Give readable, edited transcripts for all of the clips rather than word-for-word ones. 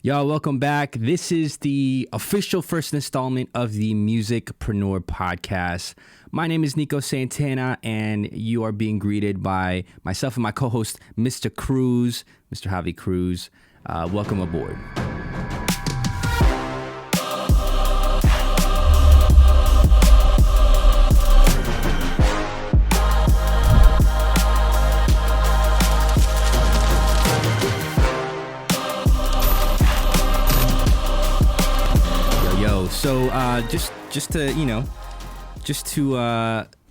Y'all, welcome back. This is the official first installment of the Musicpreneur podcast. My name is Nico Santana, and you are being greeted by myself and my co-host, Mr. Cruz, Mr. Javi Cruz. Welcome aboard. So just to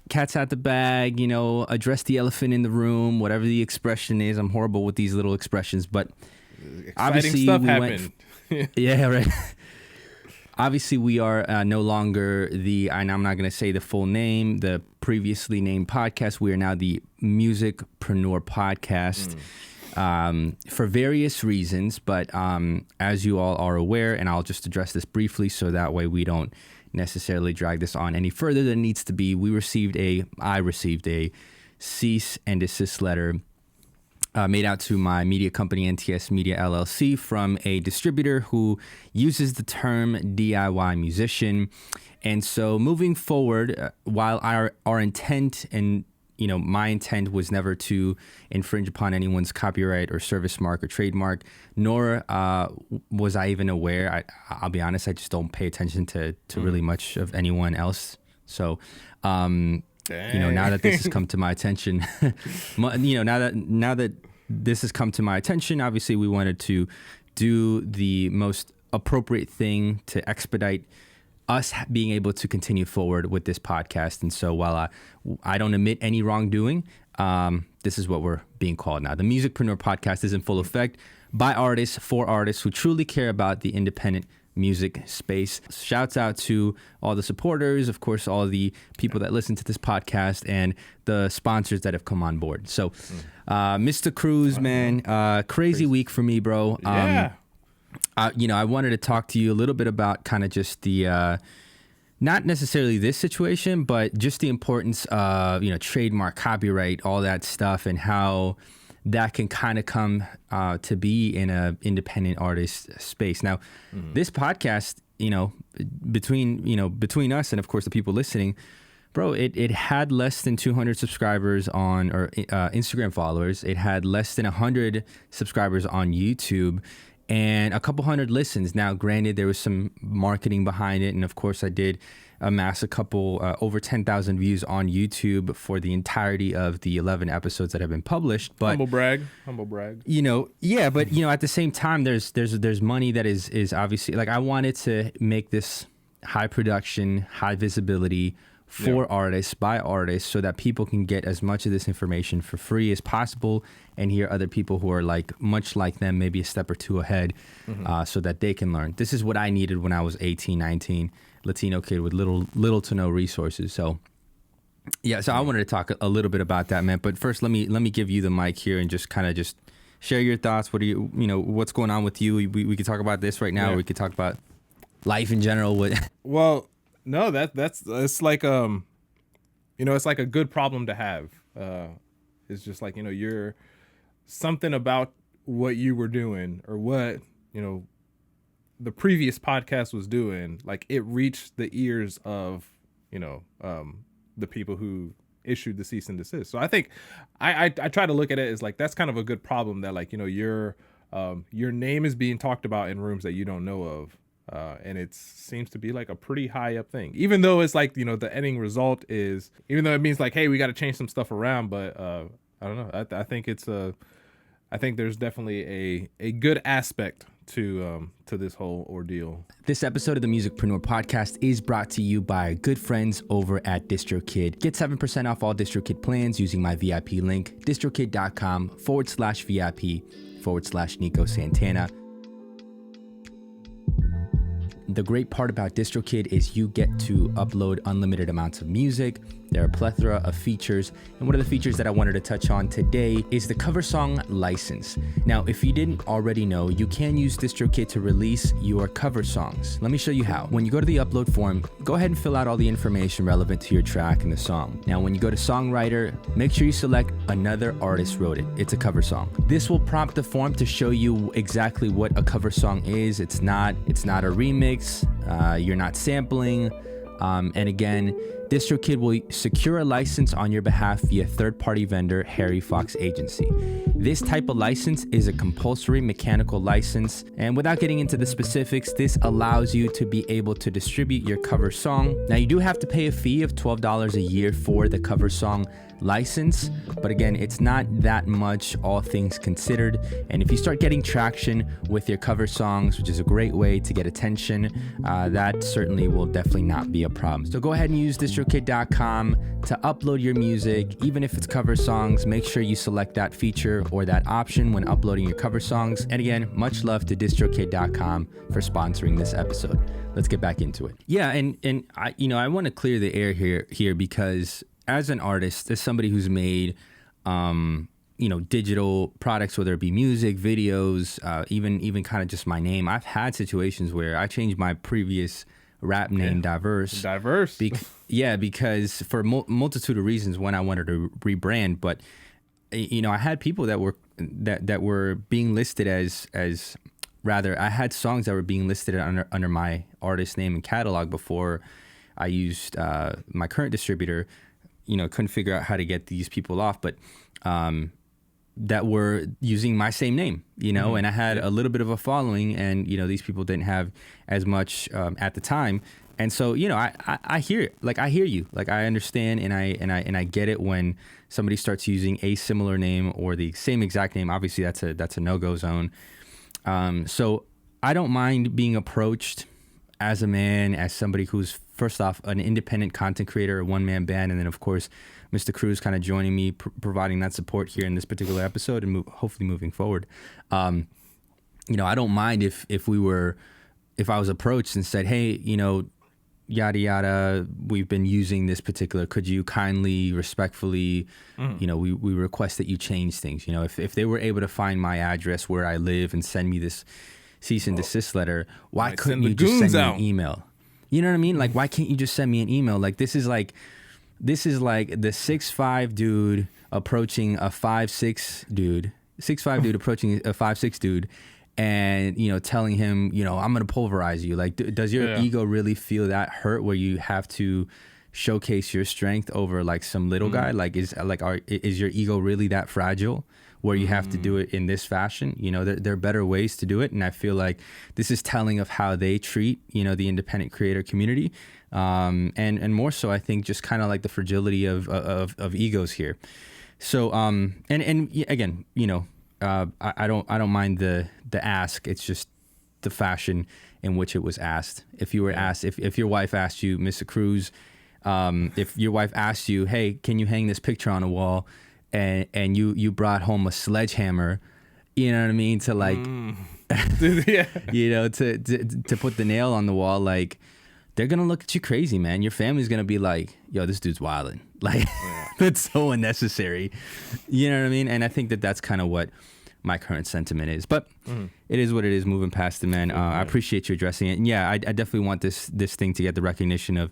cats out the bag, address the elephant in the room, whatever the expression is. I'm horrible with these little expressions, but exciting stuff happened. Yeah, right. Obviously, we are no longer and I'm not going to say the full name, the previously named podcast. We are now the Musicpreneur podcast. For various reasons, but as you all are aware, and I'll just address this briefly so that way we don't necessarily drag this on any further than it needs to be. I received a cease and desist letter made out to my media company, NTS Media LLC, from a distributor who uses the term DIY musician. And so moving forward, while our intent and my intent was never to infringe upon anyone's copyright or service mark or trademark, nor was I even aware. I'll be honest, I just don't pay attention to really much of anyone else. So, now that this has come to my attention, now that this has come to my attention, obviously we wanted to do the most appropriate thing to expedite us being able to continue forward with this podcast. And so while I don't admit any wrongdoing, this is what we're being called now. The Musicpreneur podcast is in full effect by artists, for artists who truly care about the independent music space. Shouts out to all the supporters, of course, all the people that listen to this podcast and the sponsors that have come on board. So, Mr. Cruz, man, crazy week for me, bro. Yeah. I wanted to talk to you a little bit about kind of just the, not necessarily this situation, but just the importance of, trademark, copyright, all that stuff, and how that can kind of come to be in a independent artist space. Now, this podcast, between us and of course the people listening, bro, it had less than 200 subscribers or Instagram followers. It had less than 100 subscribers on YouTube. And a couple hundred listens. Now, granted, there was some marketing behind it. And of course, I did amass a couple, over 10,000 views on YouTube for the entirety of the 11 episodes that have been published. But Humble brag. Yeah, but at the same time, there's money that is obviously, like, I wanted to make this high production, high visibility for artists, by artists, so that people can get as much of this information for free as possible and hear other people who are much like them, maybe a step or two ahead, so that they can learn. This is what I needed when I was 18, 19, Latino kid with little to no resources. So yeah, so I wanted to talk a little bit about that, man. But first, let me give you the mic here and just kind of just share your thoughts. What are what's going on with you? We could talk about this right now, or we could talk about life in general. Well, no, it's like it's like a good problem to have. It's just like, you're something about what you were doing or what, the previous podcast was doing, like it reached the ears of, the people who issued the cease and desist. So I think I try to look at it as like, that's kind of a good problem that your name is being talked about in rooms that you don't know of. And it seems to be like a pretty high up thing, even though it's like, the ending result is, even though it means like, hey, we got to change some stuff around. But I don't know. I think I think there's definitely a good aspect to this whole ordeal. This episode of the Musicpreneur podcast is brought to you by good friends over at distrokid. Get 7% off all distrokid plans using my VIP link, distrokid.com/VIP/Nico Santana. The great part about distrokid is you get to upload unlimited amounts of music There are a plethora of features, and one of the features that I wanted to touch on today is the cover song license. Now, if you didn't already know, you can use distrokid to release your cover songs. Let me show you how. When you go to the upload form, go ahead and fill out all the information relevant to your track and the song. Now, when you go to songwriter, make sure you select another artist wrote it. It's a cover song. This will prompt the form to show you exactly what a cover song is. It's not a remix. You're not sampling. And again, distrokid will secure a license on your behalf via third-party vendor Harry Fox Agency. This type of license is a compulsory mechanical license, and without getting into the specifics, this allows you to be able to distribute your cover song. Now, you do have to pay a fee of $12 a year for the cover song license, but again, it's not that much, all things considered. And if you start getting traction with your cover songs, which is a great way to get attention, that certainly will definitely not be a problem. So go ahead and use distrokid.com to upload your music. Even if it's cover songs, make sure you select that feature or that option when uploading your cover songs. And again, much love to distrokid.com for sponsoring this episode. Let's get back into it. Yeah, and I want to clear the air here because as an artist, as somebody who's made, digital products, whether it be music, videos, even kind of just my name, I've had situations where I changed my previous rap name, Diverse. Because for multitude of reasons, when I wanted to rebrand, but I had people that were being listed as rather, I had songs that were being listed under my artist name and catalog before I used my current distributor. Couldn't figure out how to get these people off, but that were using my same name, and I had a little bit of a following, and these people didn't have as much at the time, and so I hear it. Like, I hear you, like I understand, and I get it when somebody starts using a similar name or the same exact name. Obviously, that's a no-go zone. So I don't mind being approached as a man, as somebody who's first off an independent content creator, a one-man band, and then of course Mr. Cruz kind of joining me, providing that support here in this particular episode and hopefully moving forward. I don't mind if I was approached and said, hey, yada yada, we've been using this particular, could you kindly, respectfully, we request that you change things. If they were able to find my address where I live and send me this cease and desist letter, why couldn't you just send me an email? You know what I mean? Like, why can't you just send me an email? Like, this is like the 6'5" dude approaching a 5'6" dude, 6'5" dude approaching a 5'6" dude, and telling him, I'm gonna pulverize you. Like, does your ego really feel that hurt where you have to showcase your strength over like some little guy? Like, is your ego really that fragile where you have to do it in this fashion? There are better ways to do it, and I feel like this is telling of how they treat the independent creator community, and more so, I think, just kind of like the fragility of egos here. So and again, I don't mind the ask. It's just the fashion in which it was asked. If you were asked, if your wife asked you, Mr. Cruz, if your wife asked you, hey, can you hang this picture on a wall? And you brought home a sledgehammer, you know what I mean, to like, to put the nail on the wall. Like, they're gonna look at you crazy, man. Your family's gonna be like, yo, this dude's wilding. Like, that's so unnecessary. You know what I mean? And I think that's kind of what my current sentiment is. But it is what it is. Moving past it, man. I appreciate you addressing it. And yeah, I definitely want this thing to get the recognition of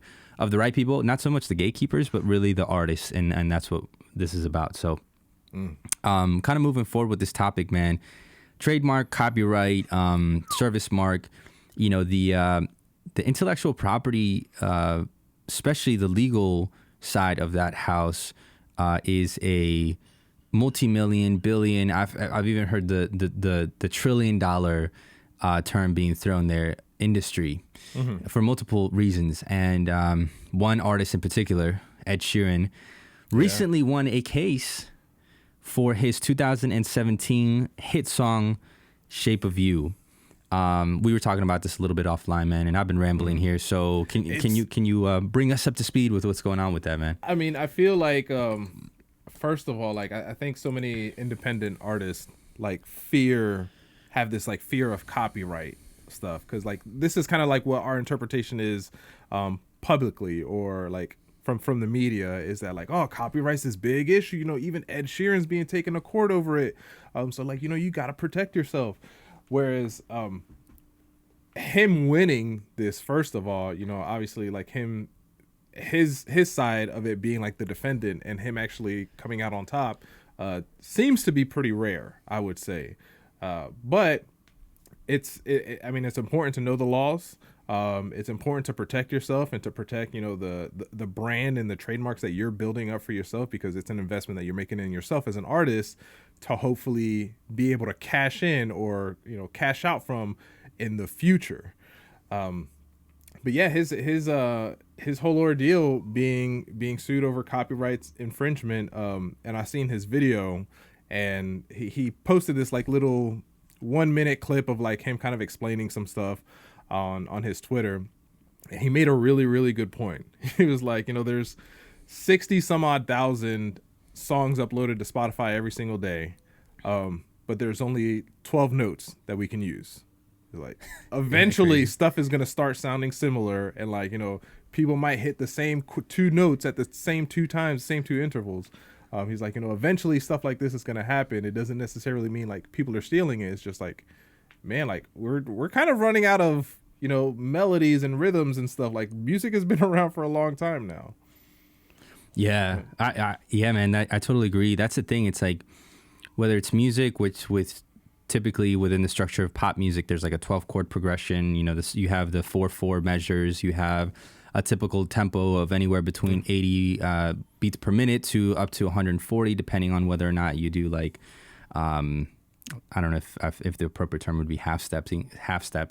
the right people, not so much the gatekeepers, but really the artists, and that's what this is about. So kind of moving forward with this topic, man. Trademark, copyright, service mark, the intellectual property, especially the legal side of that house, is a multi-million, billion, I've even heard the $1 trillion term being thrown there, industry, for multiple reasons. And one artist in particular, Ed Sheeran, recently won a case for his 2017 hit song, Shape of You. We were talking about this a little bit offline, man, and I've been rambling here. So can you bring us up to speed with what's going on with that, man? I mean, I feel like, first of all, like I think so many independent artists like have this like fear of copyright stuff, because like this is kind of like what our interpretation is publicly, or like from the media is that like, oh, copyright's this big issue. Even Ed Sheeran's being taken to court over it. So like, you got to protect yourself. Whereas him winning this, first of all, obviously like his side of it being like the defendant and him actually coming out on top seems to be pretty rare, I would say. But it's important to know the laws. It's important to protect yourself and to protect, the brand and the trademarks that you're building up for yourself, because it's an investment that you're making in yourself as an artist to hopefully be able to cash in or, cash out from in the future. But yeah, his whole ordeal being sued over copyrights infringement. And I seen his video, and he posted this like little 1 minute clip of like him kind of explaining some stuff on his Twitter. And he made a really, really good point. He was like, there's 60 some odd thousand songs uploaded to Spotify every single day. But there's only 12 notes that we can use. Like eventually stuff is going to start sounding similar, and like, people might hit the same two notes at the same two times, same two intervals. He's like, eventually stuff like this is going to happen. It doesn't necessarily mean like people are stealing it. It's just like, man, like we're kind of running out of, melodies and rhythms and stuff. Like music has been around for a long time now. Yeah. Yeah, man, I totally agree. That's the thing. It's like, whether it's music, which with typically within the structure of pop music, there's like a 12 chord progression. You have the 4/4 measures. You have a typical tempo of anywhere between 80 beats per minute to up to 140, depending on whether or not you do like, I don't know if the appropriate term would be half steps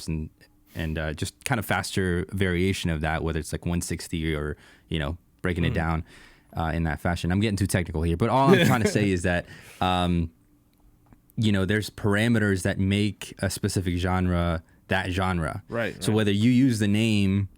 and just kind of faster variation of that, whether it's like 160 or, breaking it down in that fashion. I'm getting too technical here, but all I'm trying to say is that, there's parameters that make a specific genre that genre. Right. So whether you use the name,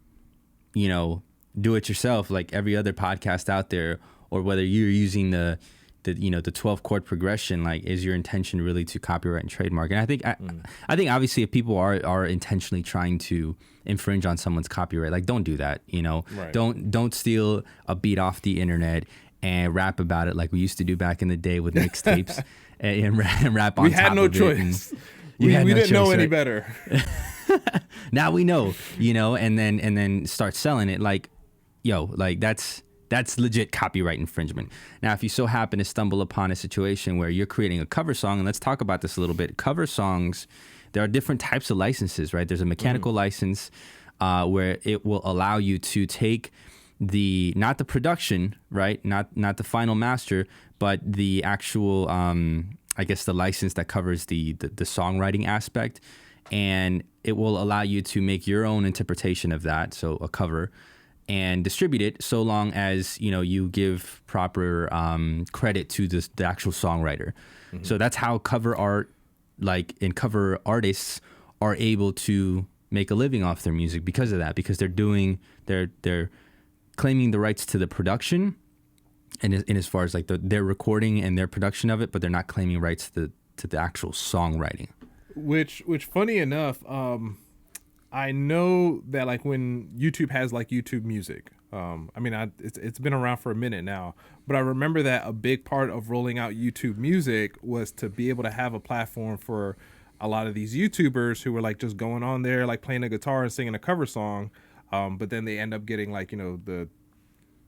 do it yourself like every other podcast out there, or whether you're using the 12 chord progression, like, is your intention really to copyright and trademark? And I think obviously if people are intentionally trying to infringe on someone's copyright, like, don't do that. Right. Don't steal a beat off the internet and rap about it like we used to do back in the day with mixtapes and rap on top of it. We had no choice. We didn't know any better. Now we know, and then start selling it like, that's legit copyright infringement. Now, if you so happen to stumble upon a situation where you're creating a cover song, and let's talk about this a little bit. Cover songs, there are different types of licenses, right? There's a mechanical license where it will allow you to take not the production, right? Not the final master, but the actual, I guess, the license that covers the songwriting aspect. And it will allow you to make your own interpretation of that, so a cover, and distribute it, so long as you give proper credit to the actual songwriter. So that's how cover art, and cover artists are able to make a living off their music because of that, because they're claiming the rights to the production, and as far as like their recording and their production of it, but they're not claiming rights to the actual songwriting. Which funny enough, I know that like when YouTube has like YouTube Music, it's been around for a minute now, but I remember that a big part of rolling out YouTube Music was to be able to have a platform for a lot of these YouTubers who were like just going on there, like playing a guitar and singing a cover song. But then they end up getting like,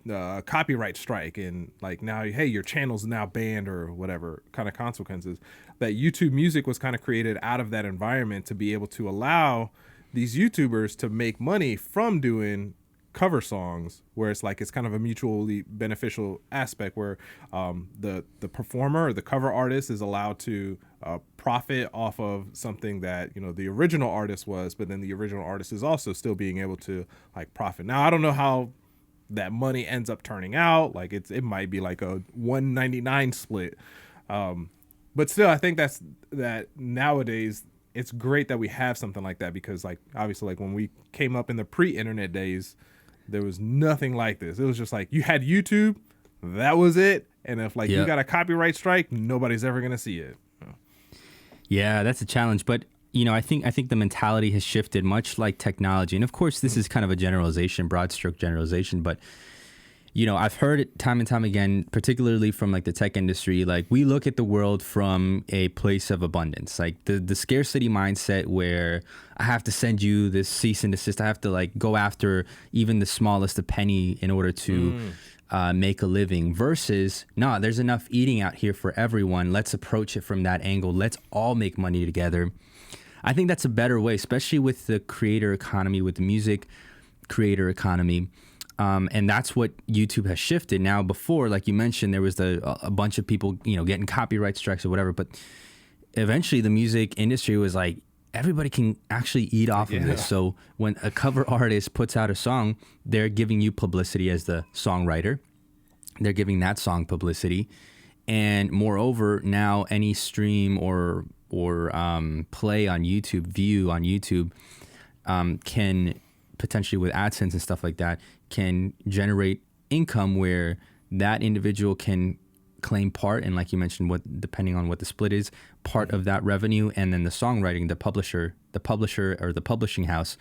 the copyright strike, and like now, hey, your channel's now banned or whatever kind of consequences. That YouTube Music was kind of created out of that environment to be able to allow these YouTubers to make money from doing cover songs, where it's like it's kind of a mutually beneficial aspect where the performer or the cover artist is allowed to profit off of something that the original artist was, but then the original artist is also still being able to like profit. Now I don't know how that money ends up turning out. Like it might be like a 199 split, but still I think that nowadays it's great that we have something like that, because like obviously like when we came up in the pre-internet days, there was nothing like this. It was just like you had YouTube, that was it, and if like you got a copyright strike, nobody's ever gonna see it. Yeah, that's a challenge, but I think the mentality has shifted, much like technology. And of course, this is kind of a generalization, broad stroke generalization, but I've heard it time and time again, particularly from like the tech industry. Like we look at the world from a place of abundance, like the scarcity mindset where I have to send you this cease and desist. I have to like go after even the smallest of penny in order to make a living versus, nah, there's enough eating out here for everyone. Let's approach it from that angle. Let's all make money together. I think that's a better way, especially with the creator economy, with the music creator economy. And that's what YouTube has shifted. Now, before, like you mentioned, there was a bunch of people, getting copyright strikes or whatever. But eventually the music industry was like, everybody can actually eat off of this. So when a cover artist puts out a song, they're giving you publicity as the songwriter. They're giving that song publicity. And moreover, now any stream or play on YouTube, view on YouTube, can potentially with AdSense and stuff like that, can generate income where that individual can claim part, and like you mentioned, what depending on what the split is, part of that revenue, and then the songwriting, the publisher or the publishing house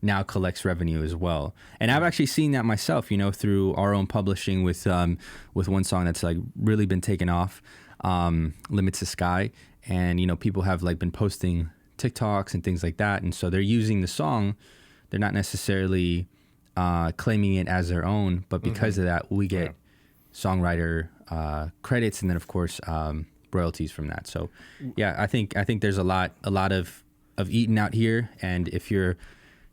now collects revenue as well. And I've actually seen that myself, through our own publishing with one song that's like really been taken off, Limits the Sky, and people have like been posting TikToks and things like that, and so they're using the song. They're not necessarily claiming it as their own, but because of that, we get songwriter credits, and then of course royalties from that. So, yeah, I think there's a lot of eating out here, and if you're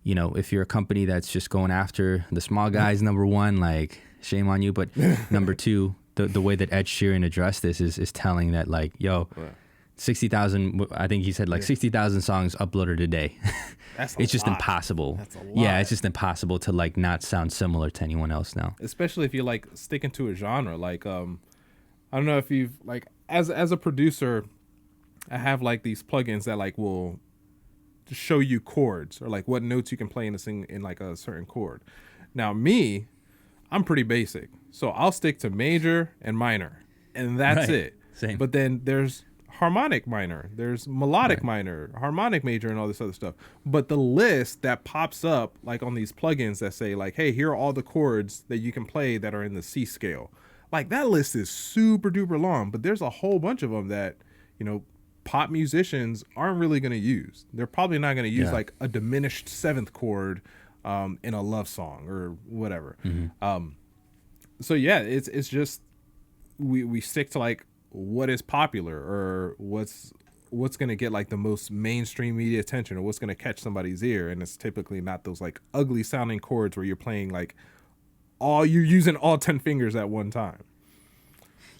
a company that's just going after the small guys, number one, like shame on you, but number two, the way that Ed Sheeran addressed this is telling that like, yo. 60,000, I think he said like 60,000 songs uploaded a day. It's just impossible. That's a lot. Yeah, it's just impossible to like not sound similar to anyone else now. Especially if you're like sticking to a genre. Like, I don't know if you've like, as a producer, I have like these plugins that like will show you chords or like what notes you can play in like a certain chord. Now I'm pretty basic. So I'll stick to major and minor, and that's it. Same. But then there's harmonic minor, there's melodic minor, harmonic major, and all this other stuff. But the list that pops up like on these plugins that say like, hey, here are all the chords that you can play that are in the C scale, like that list is super duper long, but there's a whole bunch of them that pop musicians aren't really going to use. They're probably not going to use like a diminished seventh chord in a love song or whatever. So yeah, it's just we stick to like what is popular or what's going to get like the most mainstream media attention or what's going to catch somebody's ear. And it's typically not those like ugly sounding chords where you're playing like you're using all 10 fingers at one time.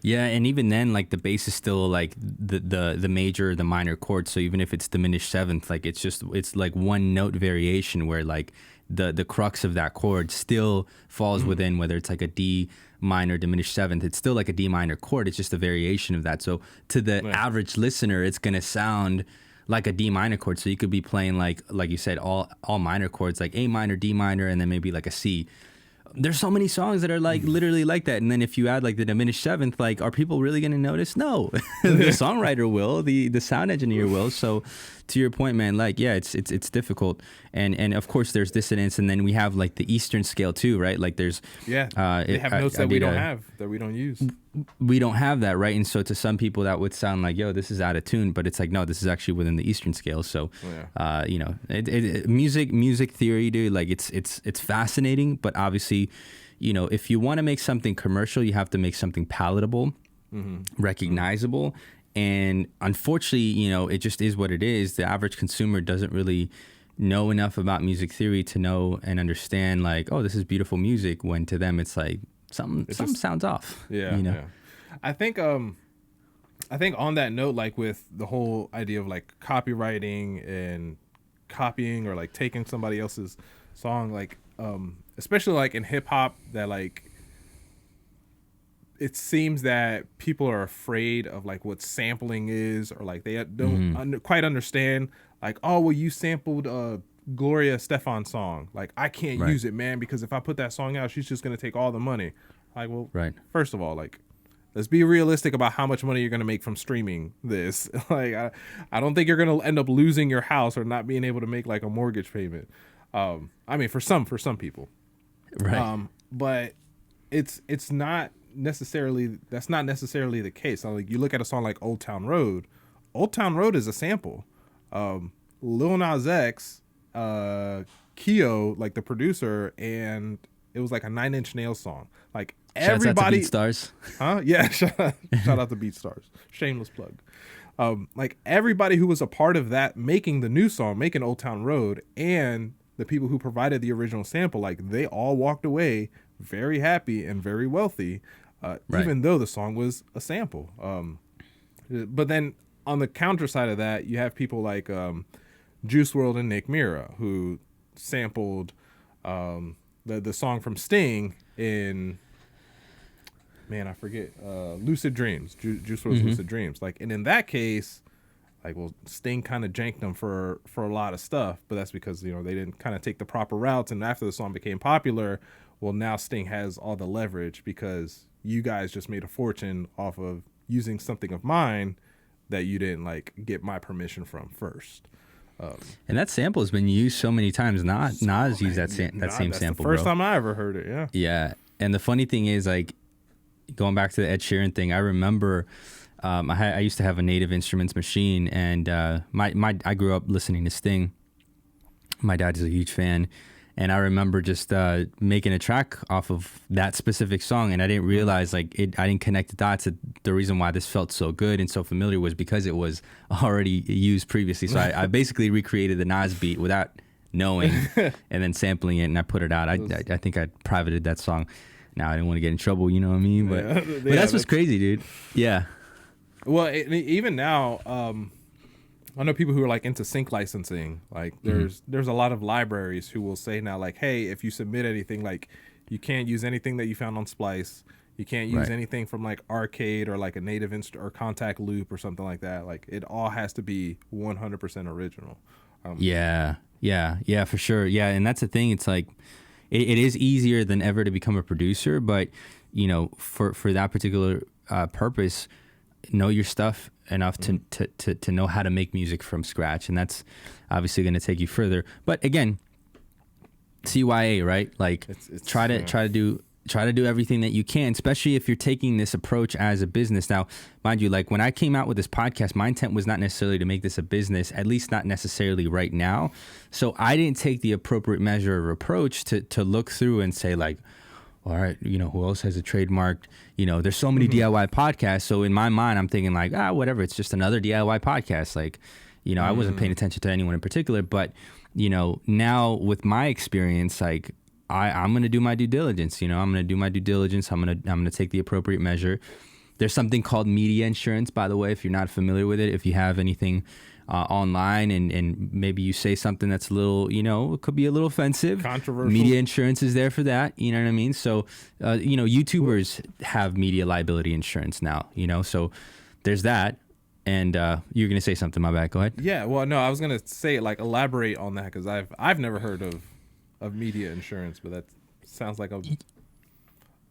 Yeah, and even then, like the bass is still like the major, the minor chord. So even if it's diminished seventh, like it's like one note variation where like the crux of that chord still falls within, whether it's like a D minor diminished seventh, it's still like a D minor chord. It's just a variation of that. So to the average listener, it's gonna sound like a D minor chord. So you could be playing like you said, all minor chords, like A minor, D minor, and then maybe like a C. There's so many songs that are like literally like that. And then if you add like the diminished seventh, like, are people really going to notice? No, the songwriter will, the sound engineer will. So to your point, man, like, yeah, it's difficult. And of course there's dissonance. And then we have like the Eastern scale too, right? Like there's, they have notes that we don't have, that we don't use. We don't have that, right? And so to some people that would sound like, yo, this is out of tune, but it's like, no, this is actually within the Eastern scale. So, music theory, dude, like it's fascinating, but obviously, if you want to make something commercial, you have to make something palatable, recognizable. And unfortunately, it just is what it is. The average consumer doesn't really know enough about music theory to know and understand like, oh, this is beautiful music, when to them it's like, something sounds off. Yeah. I think on that note, like with the whole idea of like copywriting and copying or like taking somebody else's song, like especially like in hip hop, that like it seems that people are afraid of like what sampling is, or like they don't quite understand like, oh, well, you sampled Gloria Stefan's song, like I can't use it, man, because if I put that song out, she's just gonna take all the money. Like, well, first of all, like, let's be realistic about how much money you're gonna make from streaming this. Like, I don't think you're gonna end up losing your house or not being able to make like a mortgage payment. I mean, for some people, right? But it's not necessarily, that's not necessarily the case. So like you look at a song like Old Town Road. Old Town Road is a sample. Lil Nas X, Keo, like the producer, and it was like a 9 Inch Nails song. Like everybody, Shouts out to BeatStars. huh? Yeah, shout out to BeatStars. Shameless plug. Like everybody who was a part of that, making the new song, making Old Town Road, and the people who provided the original sample, like they all walked away very happy and very wealthy, right. Even though the song was a sample. But then on the counter side of that, you have people like Juice WRLD and Nick Mira, who sampled the song from Sting in, man, I forget, Lucid Dreams, Juice WRLD's Lucid Dreams. Like, and in that case, like, well, Sting kind of janked them for a lot of stuff, but that's because, you know, they didn't kind of take the proper routes. And after the song became popular, well, now Sting has all the leverage because you guys just made a fortune off of using something of mine that you didn't like get my permission from first. And that sample has been used so many times. Nas used that same sample. The first time I ever heard it. Yeah. Yeah. And the funny thing is, like, going back to the Ed Sheeran thing, I remember I used to have a Native Instruments machine, and I grew up listening to Sting. My dad is a huge fan, and I remember just making a track off of that specific song, and I didn't realize, like, I didn't connect the dots. The reason why this felt so good and so familiar was because it was already used previously. So I basically recreated the Nas beat without knowing, and then sampling it, and I put it out. I think I privated that song. Now I didn't want to get in trouble, you know what I mean? But that's what's crazy, dude. Yeah. Well, even now, I know people who are like into sync licensing. Like there's a lot of libraries who will say now, like, hey, if you submit anything, like you can't use anything that you found on Splice. You can't use anything from like Arcade or like a Native or Contact Loop or something like that. Like it all has to be 100% original. Yeah, for sure. Yeah, and that's the thing. It's like it is easier than ever to become a producer, but you know, for that particular purpose, know your stuff enough to know how to make music from scratch, and that's obviously going to take you further. But again, CYA, right? Like try to do everything that you can, especially if you're taking this approach as a business. Now, mind you, like when I came out with this podcast, my intent was not necessarily to make this a business, at least not necessarily right now. So I didn't take the appropriate measure or approach to look through and say like, all right, you know, who else has a trademark? You know, there's so many DIY podcasts. So in my mind, I'm thinking like, whatever, it's just another DIY podcast. Like, you know, I wasn't paying attention to anyone in particular, but you know, now with my experience, like I'm going to do my due diligence. You know, I'm going to do my due diligence. I'm going to take the appropriate measure. There's something called media insurance, by the way, if you're not familiar with it. If you have anything online and maybe you say something that's a little, you know, it could be a little offensive. Controversial. Media insurance is there for that. You know what I mean? So, you know, YouTubers have media liability insurance now, you know, so there's that. And you're going to say something, my bad. Go ahead. Yeah, well, no, I was going to say, like, elaborate on that because I've never heard of media insurance, but that sounds like a...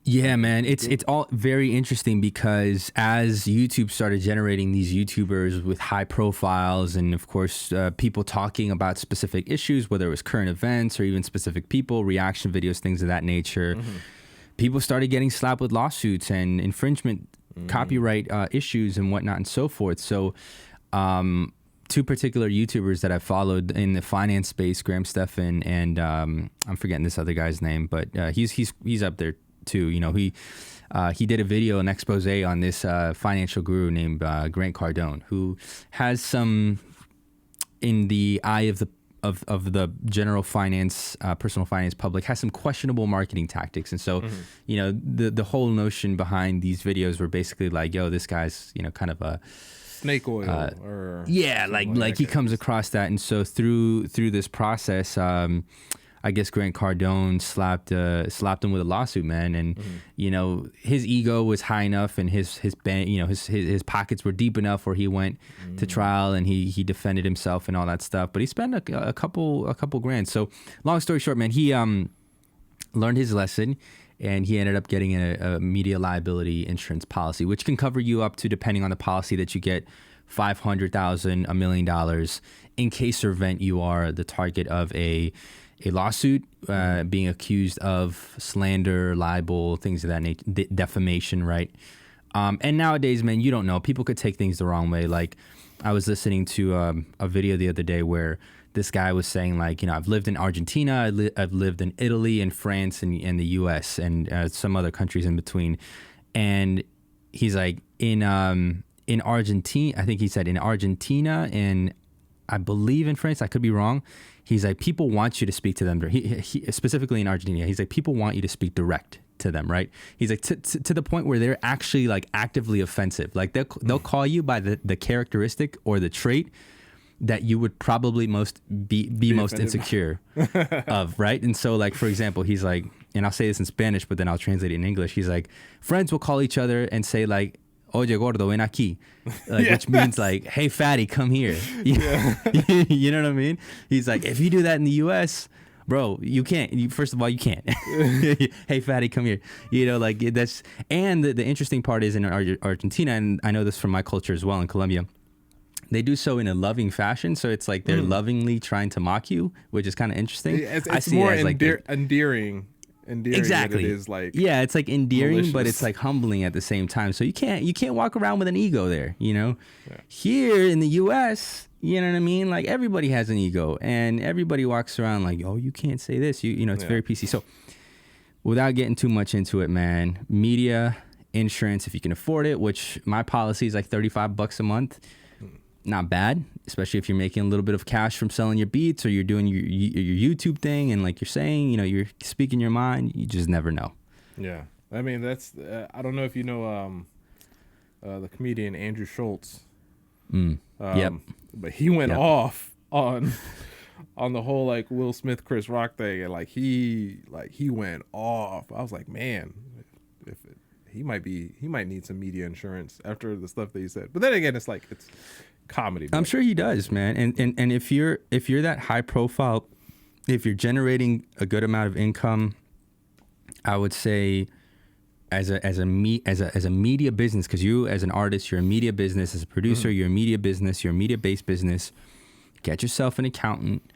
Yeah, man, it's all very interesting because as YouTube started generating these YouTubers with high profiles and, of course, people talking about specific issues, whether it was current events or even specific people, reaction videos, things of that nature, people started getting slapped with lawsuits and infringement, copyright issues and whatnot and so forth. So two particular YouTubers that I followed in the finance space, Graham Stephan and I'm forgetting this other guy's name, but he's up there too. You know, he did a video, an expose on this financial guru named Grant Cardone, who has some, in the eye of the general finance, personal finance public, has some questionable marketing tactics. And so, you know, the whole notion behind these videos were basically like, yo, this guy's, you know, kind of a snake oil or like he comes across that. And so through this process, I guess Grant Cardone slapped him with a lawsuit, man, and you know his ego was high enough, and his bank, you know, his pockets were deep enough where he went to trial and he defended himself and all that stuff. But he spent a couple grand. So long story short, man, he learned his lesson, and he ended up getting a media liability insurance policy, which can cover you up to, depending on the policy that you get, $500,000, $1 million in case or event you are the target of a lawsuit, being accused of slander, libel, things of that nature, defamation, right? And nowadays, man, you don't know. People could take things the wrong way. Like, I was listening to a video the other day where this guy was saying, like, I've lived in Argentina, I've lived in Italy and France and the U.S. and some other countries in between. And he's like, in Argentina, I think he said in Argentina and I believe in France, I could be wrong. He's like, people want you to speak to them. He specifically in Argentina, he's like, people want you to speak direct to them, right? He's like, to the point where they're actually like actively offensive. Like they'll call you by the characteristic or the trait that you would probably be most insecure of, right? And so, like, for example, he's like, and I'll say this in Spanish, but then I'll translate it in English. He's like, friends will call each other and say like, oye gordo, ven aquí, like, which means like, hey fatty, come here. You know what I mean? He's like, if you do that in the U.S., bro, you can't. First of all, you can't. Hey fatty, come here. Like that's. And the interesting part is in Argentina, and I know this from my culture as well in Colombia, they do so in a loving fashion. So it's like they're lovingly trying to mock you, which is kind of interesting. It's more endearing. Exactly. It is like, yeah, it's like endearing, malicious. but it's like humbling at the same time. So you can't walk around with an ego there. Here in the U.S., you know what I mean? Like everybody has an ego, and everybody walks around like, oh, you can't say this. It's very PC. So without getting too much into it, man, media insurance, if you can afford it, which my policy is like $35 a month. Not bad, especially if you're making a little bit of cash from selling your beats or you're doing your YouTube thing, and like you're saying, you're speaking your mind. You just never know. Yeah, I mean that's. I don't know if you know the comedian Andrew Schultz. Yep. But he went off on the whole like Will Smith, Chris Rock thing, and like he went off. I was like, man, he might need some media insurance after the stuff that he said. But then again, it's like it's comedy. I'm sure he does, man. And if you're that high profile, if you're generating a good amount of income, I would say as a media business, because you as an artist, you're a media business. As a producer, you're a media business. You're a media-based business. Get yourself an accountant.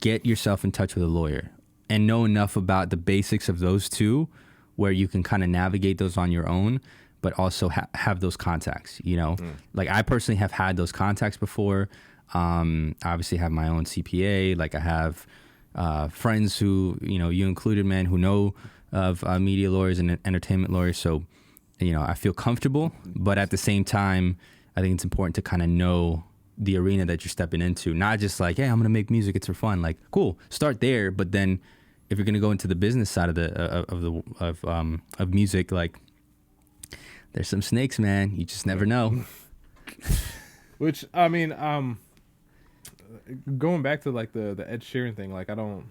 Get yourself in touch with a lawyer, and know enough about the basics of those two, where you can kind of navigate those on your own, but also have those contacts, Like I personally have had those contacts before. I obviously have my own CPA. Like I have friends who, you included, man, who know of media lawyers and entertainment lawyers. So, I feel comfortable, but at the same time, I think it's important to kind of know the arena that you're stepping into. Not just like, hey, I'm going to make music. It's for fun. Like, cool, start there. But then if you're going to go into the business side of music, like, there's some snakes, man. You just never know. Which, I mean, going back to like the Ed Sheeran thing, like I'm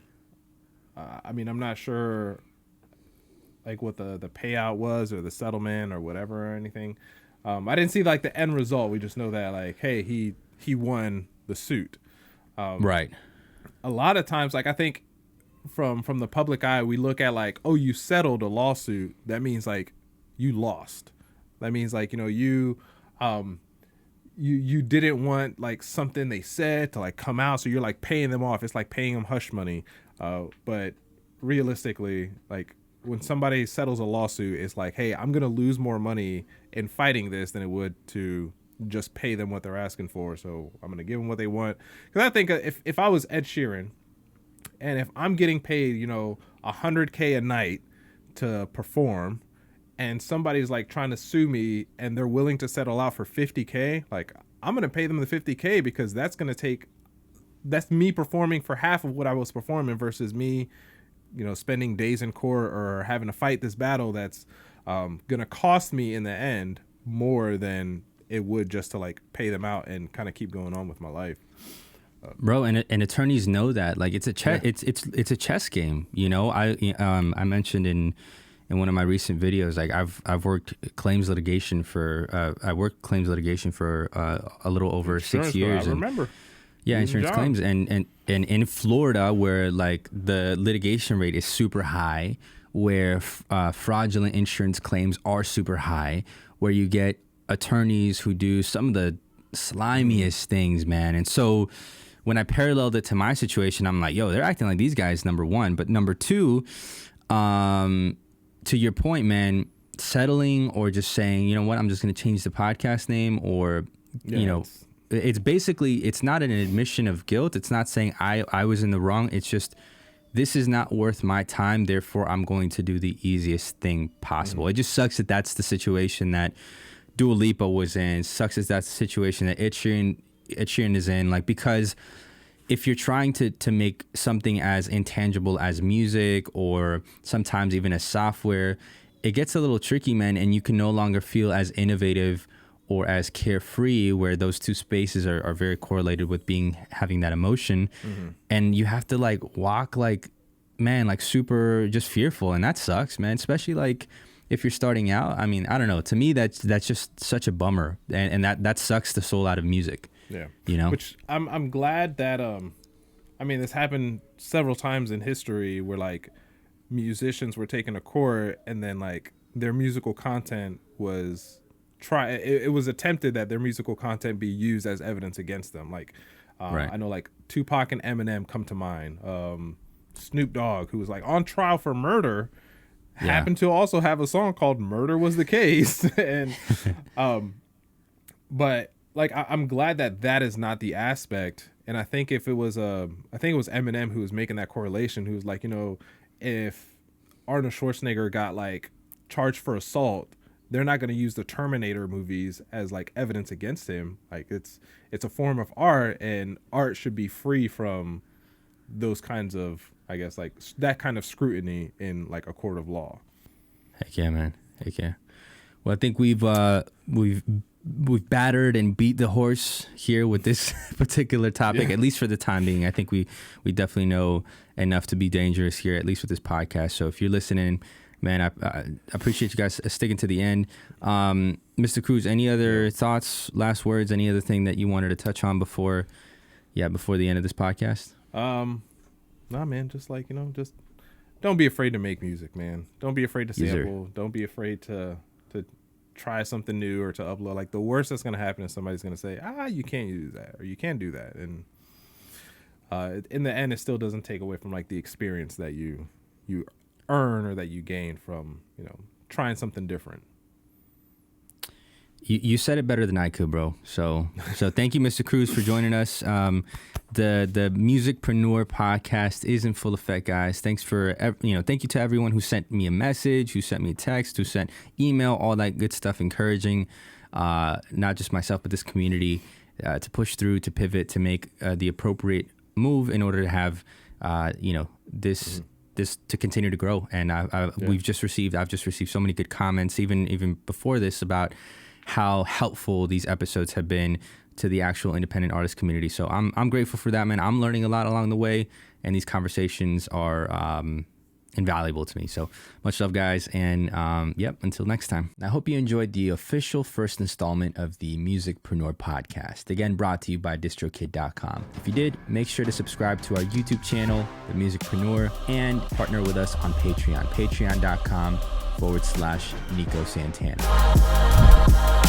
not sure like what the payout was or the settlement or whatever or anything. I didn't see like the end result. We just know that like, hey, he won the suit. Right. A lot of times, like I think from the public eye, we look at like, oh, you settled a lawsuit. That means like you lost. That means like, you didn't want like something they said to like come out. So you're like paying them off. It's like paying them hush money. But realistically, like when somebody settles a lawsuit, it's like, hey, I'm going to lose more money in fighting this than it would to just pay them what they're asking for. So I'm going to give them what they want. Because I think if I was Ed Sheeran and if I'm getting paid, $100K a night to perform, and somebody's like trying to sue me and they're willing to settle out for $50K, like I'm going to pay them the $50K because that's me performing for half of what I was performing versus me, spending days in court or having to fight this battle that's going to cost me in the end more than it would just to like pay them out and kind of keep going on with my life. Bro, and attorneys know that. Like it's a it's a chess game, I mentioned in one of my recent videos, like I've worked claims litigation for a little over 6 years. I remember. Yeah, insurance claims, and in Florida, where like the litigation rate is super high, where fraudulent insurance claims are super high, where you get attorneys who do some of the slimiest things, man. And so when I paralleled it to my situation, I'm like, yo, they're acting like these guys, number one. But number two, to your point, man, settling or just saying, you know what, I'm just going to change the podcast name, or, you know, it's basically, it's not an admission of guilt. It's not saying I was in the wrong. It's just, this is not worth my time. Therefore, I'm going to do the easiest thing possible. It just sucks that that's the situation that Dua Lipa was in. It sucks that that's the situation that Ed Sheeran is in. Like, because if you're trying to make something as intangible as music, or sometimes even as software, it gets a little tricky, man, and you can no longer feel as innovative or as carefree, where those two spaces are very correlated with having that emotion. And you have to like walk like, man, like super just fearful, and that sucks, man, especially like if you're starting out. I mean, I don't know, to me that's just such a bummer, and that sucks the soul out of music. Yeah, you know, which I'm glad that I mean, this happened several times in history where like musicians were taken to court, and then like their musical content was it was attempted that their musical content be used as evidence against them. Like right. I know like Tupac and Eminem come to mind. Snoop Dogg, who was like on trial for murder, happened to also have a song called "Murder Was the Case," and but like I'm glad that is not the aspect. And I think if it was I think it was Eminem who was making that correlation, who was like, you know, if Arnold Schwarzenegger got like charged for assault, they're not going to use the Terminator movies as like evidence against him. Like it's a form of art, and art should be free from those kinds of, I guess, like that kind of scrutiny in like a court of law. Heck yeah, man. Heck yeah. Well, I think we've battered and beat the horse here with this particular topic, at least for the time being. I think we definitely know enough to be dangerous here, at least with this podcast. So if you're listening, man, I appreciate you guys sticking to the end. Mr. Cruz, any other thoughts, last words, any other thing that you wanted to touch on before the end of this podcast? Nah, man, just like, you know, just don't be afraid to make music, man. Don't be afraid to sample. Don't be afraid to try something new or to upload. Like, the worst that's going to happen is somebody's going to say, you can't use that, or you can't do that. And in the end, it still doesn't take away from like the experience that you earn or that you gain from, you know, trying something different. You said it better than I could, bro. So thank you, Mr. Cruz, for joining us. The Musicpreneur podcast is in full effect, guys. Thank you to everyone who sent me a message, who sent me a text, who sent email, all that good stuff, encouraging not just myself but this community to push through, to pivot, to make the appropriate move in order to have this to continue to grow. And I've just received so many good comments, even before this, about how helpful these episodes have been to the actual independent artist community. So I'm grateful for that, man. I'm learning a lot along the way, and these conversations are invaluable to me. So much love, guys. And until next time. I hope you enjoyed the official first installment of the Musicpreneur podcast, again brought to you by distrokid.com. If you did, make sure to subscribe to our YouTube channel, The Musicpreneur, and partner with us on Patreon, patreon.com/Nico Santana.